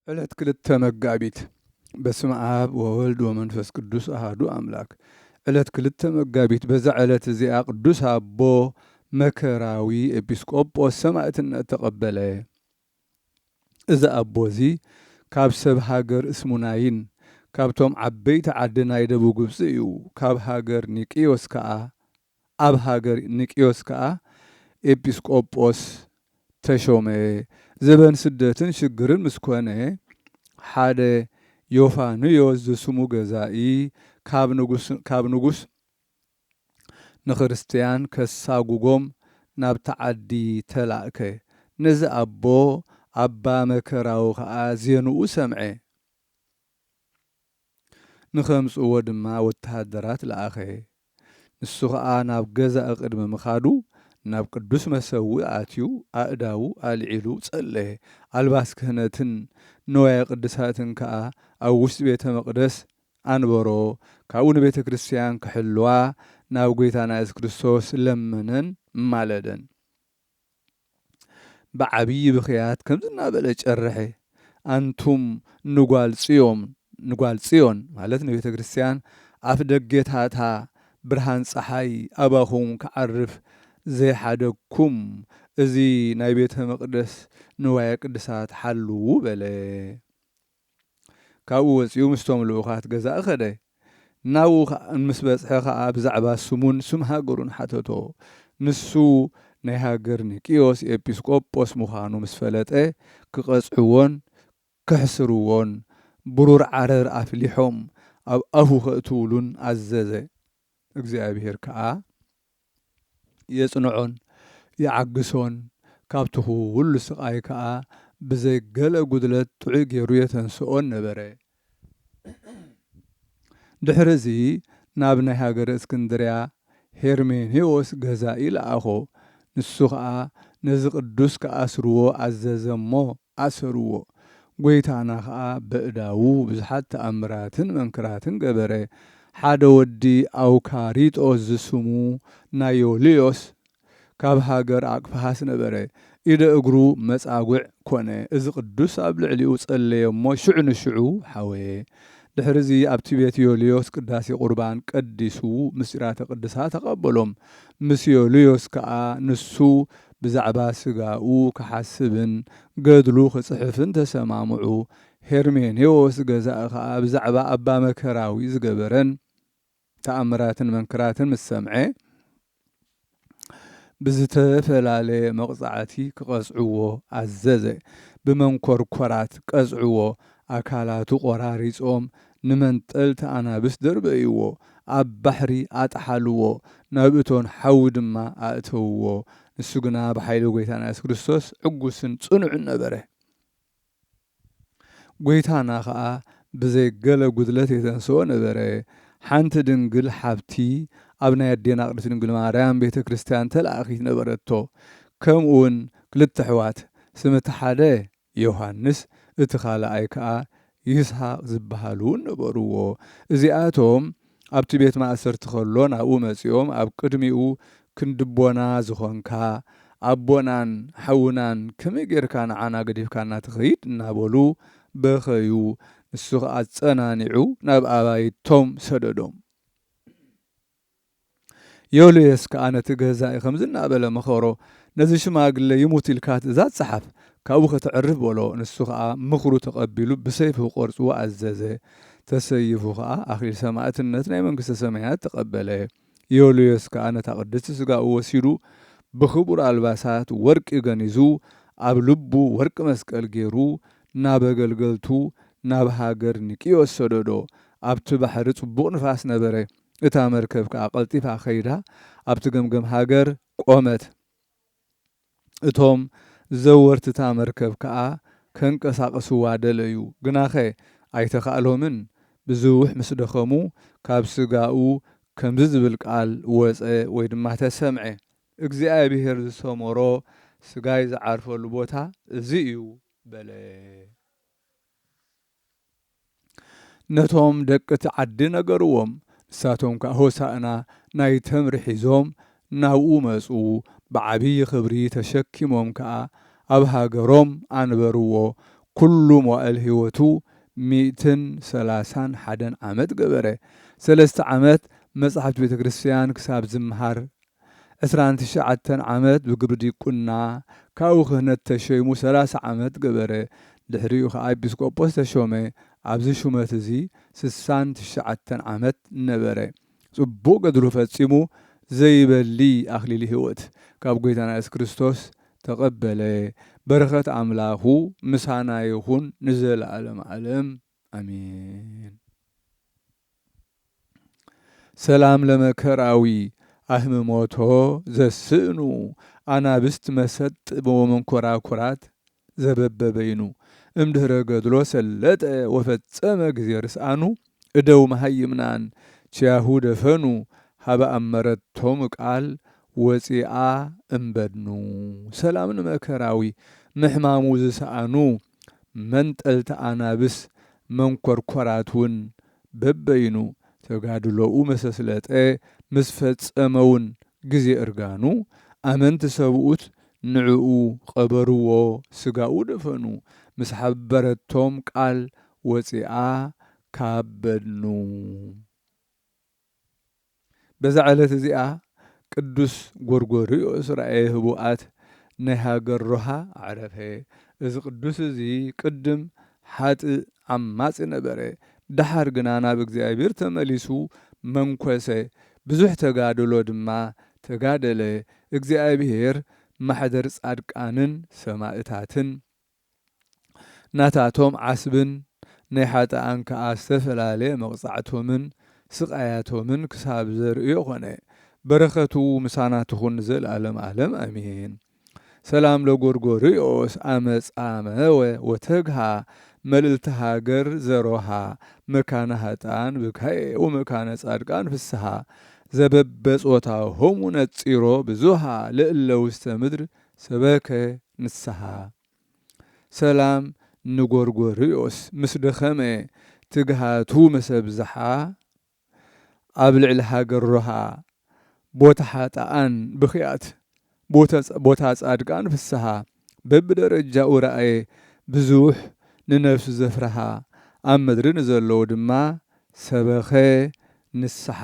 ዕለት ክልተ መጋቢት በስመ አብ ወወልድ ወመንፈስ ቅዱስ አሃዱ አምላክ። ዕለት ክልተ መጋቢት በዛ ዕለት እዚኣ ቅዱስ አቦ መከራዊ ኤጲስቆጶስ ሰማዕትነት ተቐበለ። እዚ አቦ እዚ ካብ ሰብ ሃገር እስሙናይን ካብቶም ዓበይቲ ዓዲ ናይ ደቡብ ግብፂ እዩ። ካብ ሃገር ኒቅዮስ ከዓ ኣብ ሃገር ኒቅዮስ ከዓ ኤጲስቆጶስ ተሾመ። ዘበን ስደትን ሽግርን ምስ ኮነ ሓደ ዮፋንዮስ ዝስሙ ገዛኢ ካብ ንጉስ ንክርስቲያን ከሳጉጎም ናብቲ ዓዲ ተላእከ። ነዚ አቦ አባ መከራዊ ከዓ ዜንኡ ሰምዐ። ንኸምፅዎ ድማ ወተሃደራት ለኣኸ። ንሱ ከዓ ናብ ገዛኢ ቅድሚ ምኻዱ ናብ ቅዱስ መሰዊዕ ኣትዩ ኣእዳዉ ኣልዒሉ ጸለየ። ኣልባስ ክህነትን ንዋየ ቅድሳትን ከዓ ኣብ ውሽጢ ቤተ መቕደስ ኣንበሮ። ካብኡ ንቤተ ክርስቲያን ክሕልዋ ናብ ጐይታና ኢየሱስ ክርስቶስ ለመነን ማለደን። ብዓብዪ ብኽያት ከምዚ እናበለ ጨርሐ። አንቱም ንጓል ጽዮን ማለት ንቤተ ክርስቲያን ኣፍ ደጌታታ ብርሃን ፀሓይ ኣባኹም ክዓርፍ ዘይሓደግኩም እዚ ናይ ቤተ መቕደስ ንዋየ ቅድሳት ሓልዉ በለ። ካብኡ ወፂኡ ምስቶም ልኡኻት ገዛኢ ኸደ። ናብኡ ምስ በጽሐ ከዓ ብዛዕባ ስሙን ስም ሃገሩን ሓተቶ። ንሱ ናይ ሃገር ኒቅዮስ ኤጲስቆጶስ ምዃኑ ምስ ፈለጠ ክቐጽዕዎን ክሕስርዎን ብሩር ዓረር ኣፍሊሖም ኣብ ኣፉ ከእትውሉን ኣዘዘ። እግዚኣብሔር ከዓ የጽንዖን የዓግሶን ካብቲ ኩሉ ስቃይ ከዓ ብዘይገለ ጉድለት ጥዑይ ገይሩ የተንስኦን ነበረ። ድሕሪ እዚ ናብ ናይ ሃገረ እስክንድርያ ሄርሜኔዎስ ገዛኢ ለኣኾ። ንሱ ከዓ ነዚ ቅዱስ ከኣስርዎ ኣዘዘ እሞ ኣሰርዎ። ጐይታና ከዓ በእዳዉ ብዙሓት ተኣምራትን መንክራትን ገበረ። ሓደ ወዲ ኣውካሪጦስ ዝስሙ ናይ ዮልዮስ ካብ ሃገር ኣቅፍሃስ ነበረ። ኢደ እግሩ መጻጉዕ ኮነ። እዚ ቅዱስ ኣብ ልዕሊኡ ጸለየ እሞ ሽዑ ንሽዑ ሓወየ። ድሕሪ እዚ ኣብቲ ቤት ዮልዮስ ቅዳሴ ቁርባን ቀዲሱ ምስጢራተ ቅድሳት ተቐበሎም። ምስ ዮልዮስ ከዓ ንሱ ብዛዕባ ስጋኡ ክሓስብን ገድሉ ክጽሕፍን ተሰማምዑ። ሄርሜኔዎስ ገዛኢ ከዓ ብዛዕባ ኣባ መከራዊ ዝገበረን ተኣምራትን መንክራትን ምስ ሰምዐ ብዝተፈላለየ መቕጻዕቲ ክቐጽዕዎ ኣዘዘ። ብመንኰርኰራት ቀጽዕዎ። ኣካላቱ ቆራሪጾም ንመንጠልቲ ኣናብስ ደርበይዎ። ኣብ ባሕሪ ኣጥሓልዎ። ናብ እቶን ሓዊ ድማ ኣእተውዎ። ንሱ ግና ብሓይሊ ጐይታና ኢየሱስ ክርስቶስ ዕጉስን ጽኑዕን ነበረ። ጐይታና ከዓ ብዘይገለ ጉድለት የተንስኦ ነበረ። ሓንቲ ድንግል ሓብቲ ኣብ ናይ ኣዴና ቅድስቲ ድንግል ማርያም ቤተ ክርስቲያን ተላእኺት ነበረቶ። ከምኡውን ክልተ ኣሕዋት ስምቲ ሓደ ዮሃንስ እቲ ካልኣይ ከዓ ይስሐቅ ዝበሃሉ ነበርዎ። እዚኣቶም ኣብቲ ቤት ማእሰርቲ ከሎ ናብኡ መጺኦም ኣብ ቅድሚኡ ክንድቦና ዝኾንካ ኣቦናን ሓውናን ከመይ ጌርካ ንዓና ገዲፍካና ትኸይድ እናበሉ በኸዩ። ንሱ ከዓ ጸናኒዑ ናብ ኣባይቶም ሰደዶም። ዮልዮስ ከዓ ነቲ ገዛኢ ከምዚ እናበለ መኸሮ። ነዚ ሽማግለ ይሙት ኢልካ ትእዛዝ ፀሓፍ ካብኡ ከተዕርፍ በሎ። ንሱ ከዓ ምኽሩ ተቐቢሉ ብሰይፊ ቆርጽዎ ኣዘዘ። ተሰይፉ ከዓ ኣኽሊል ሰማዕትነት ናይ መንግሥተ ሰማያት ተቐበለ። ዮልዮስ ከዓ ነታ ቅድስቲ ስጋኡ ወሲዱ ብኽቡር ኣልባሳት ወርቂ ገኒዙ ኣብ ልቡ ወርቂ መስቀል ገይሩ ናብ ኣገልገልቱ ናብ ሃገር ኒቅዮስ ሰደዶ። ኣብቲ ባሕሪ ጽቡቕ ንፋስ ነበረ። እታ መርከብ ከዓ ቐልጢፋ ኸይዳ ኣብቲ ገምገም ሃገር ቆመት። እቶም ዘወርትታ መርከብ ከዓ ከንቀሳቐስዋ ደለዩ። ግናኸ ኣይተኻእሎምን። ብዙሕ ምስ ደኸሙ ካብ ስጋኡ ከምዚ ዝብል ቃል ወፀ ወይ ድማ ተሰምዐ። እግዚኣብሔር ዝሰመሮ ስጋይ ዝዓርፈሉ ቦታ እዚ እዩ በለ። ነቶም ደቅቲ ዓዲ ነገርዎም። ንሳቶም ከዓ ሆሳእና ናይ ተምሪ ሒዞም ናብኡ መጹ። ብዓብዪ ክብሪ ተሸኪሞም ከዓ ኣብ ሃገሮም ኣንበርዎ። ኩሉ መዋዕል ህይወቱ 131 ዓመት ገበረ 3 ዓመት መጽሓፍቲ ቤተ ክርስቲያን ክሳብ ዝምሃር 29 ዓመት ብግብሪ ዲቁና ካብኡ ክህነት ተሸይሙ 30 ዓመት ገበረ ድሕሪኡ ከዓ ኤጲስቆጶስ ተሾመ ኣብዚ ሹመት እዚ 69 ዓመት ነበረ ጽቡቕ ገድሉ ፈጺሙ ዘይበሊ ኣኽሊል ህይወት ካብ ጎይታና ኢየሱስ ክርስቶስ ተቐበለ በረኸት ኣምላኹ ምሳና ይኹን ንዘለዓለም ዓለም ኣሜን። ሰላም ለመከራዊ አህምሞቶ ዘስእኑ አናብስት መሰጥ በመንኮራኩራት ዘበበበይኑ እምድህረ ገድሎ ሰለጠ ወፈጸመ ጊዜ ርስአኑ እደው መሃይምናን ችያሁ ደፈኑ ሃበ አመረቶም ቃል ወፂአ እምበድኑ ሰላምን መከራዊ ምሕማሙ ዝሰአኑ መንጠልተ አናብስ መንኰርኰራትውን በበይኑ ተጋድሎኡ መሰስለጠ ምስ ፈጸመውን ጊዜ እርጋኑ አመንቲ ሰብኡት ንዕኡ ቀበርዎ ስጋኡ ደፈኑ ምስ ሓበረቶም ቃል ወፂአ ካበድኑ። በዛ ዕለት እዚኣ ቅዱስ ጎርጎርዮስ ራእየ ህቡኣት ናይ ሃገር ሮሃ ዓረፈ። እዚ ቅዱስ እዚ ቅድም ሓጥእ ዓማጺ ነበረ ድሓር ግና ናብ እግዚኣብሔር ተመሊሱ መንኰሰ ብዙሕ ተጋድሎ ድማ ተጋደለ። እግዚኣብሔር ማሕደር ጻድቃንን ሰማዕታትን ናታቶም ዓስብን ናይ ሓጥኣን ከዓ ዝተፈላለየ መቕጻዕቶምን ስቃያቶምን ክሳብ ዘርእዮ ኾነ። በረኸቱ ምሳና ትኹን ዘለዓለም ዓለም አሜን። ሰላም ለጎርጎርዮስ አመጻመወ ወተግሃ መልእልተ ሃገር ዘሮሃ መካነ ኃጥኣን ብካየ ወመካነ ጻድቃን ፍስሓ ዘበበጾታሆሙ ነጺሮ ብዙሃ ለእለ ውስተ ምድር ሰበከ ንስሓ። ሰላም ንጎርጎርዮስ ምስ ደኸመ ትግሃቱ መሰብዝሓ ኣብ ልዕሊ ሃገር ሮሃ ቦታ ኃጥኣን ብኽያት ቦታ ጻድቃን ፍስሓ በብደረጃኡ ረአየ ብዙሕ ንነፍሲ ዘፍርሃ ኣብ ምድሪ ንዘለዉ ድማ ሰበኸ ንስሓ።